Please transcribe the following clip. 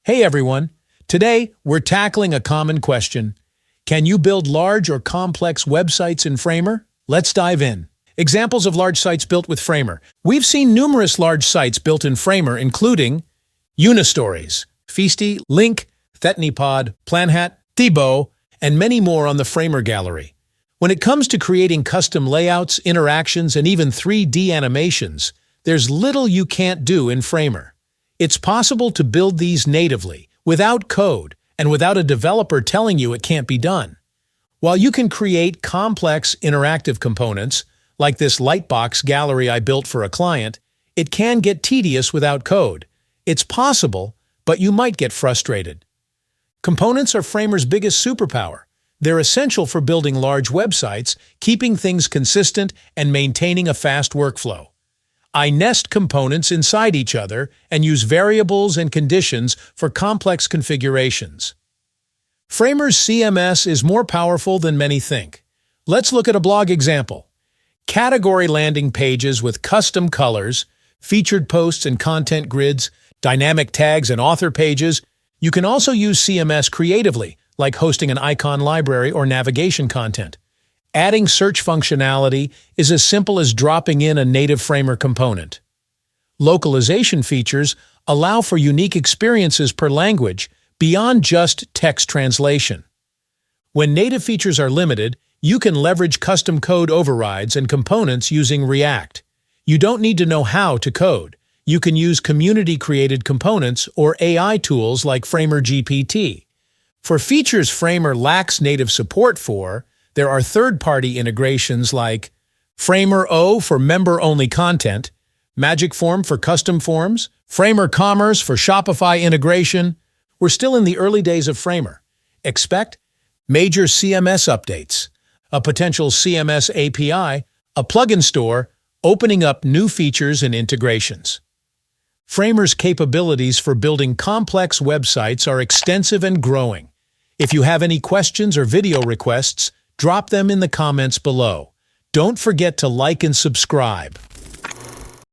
Hey everyone! Today, we're tackling a common question. Can you build large or complex websites in Framer? Let's dive in. Examples of large sites built with Framer. We've seen numerous large sites built in Framer, including Unistories, Feasty, Link, Thetanypod, Planhat, Thibaut, and many more on the Framer gallery. When it comes to creating custom layouts, interactions, and even 3D animations, there's little you can't do in Framer. It's possible to build these natively, without code, and without a developer telling you it can't be done. While you can create complex interactive components, like this lightbox gallery I built for a client, it can get tedious without code. It's possible, but you might get frustrated. Components are Framer's biggest superpower. They're essential for building large websites, keeping things consistent, and maintaining a fast workflow. I nest components inside each other and use variables and conditions for complex configurations. Framer's CMS is more powerful than many think. Let's look at a blog example. Category landing pages with custom colors, featured posts and content grids, dynamic tags and author pages. You can also use CMS creatively, like hosting an icon library or navigation content. Adding search functionality is as simple as dropping in a native Framer component. Localization features allow for unique experiences per language beyond just text translation. When native features are limited, you can leverage custom code overrides and components using React. You don't need to know how to code. You can use community-created components or AI tools like Framer GPT. For features Framer lacks native support for, there are third-party integrations like Framer O for member-only content, Magic Form for custom forms, Framer Commerce for Shopify integration. We're still in the early days of Framer. Expect major CMS updates, a potential CMS API, a plugin store, opening up new features and integrations. Framer's capabilities for building complex websites are extensive and growing. If you have any questions or video requests, drop them in the comments below. Don't forget to like and subscribe.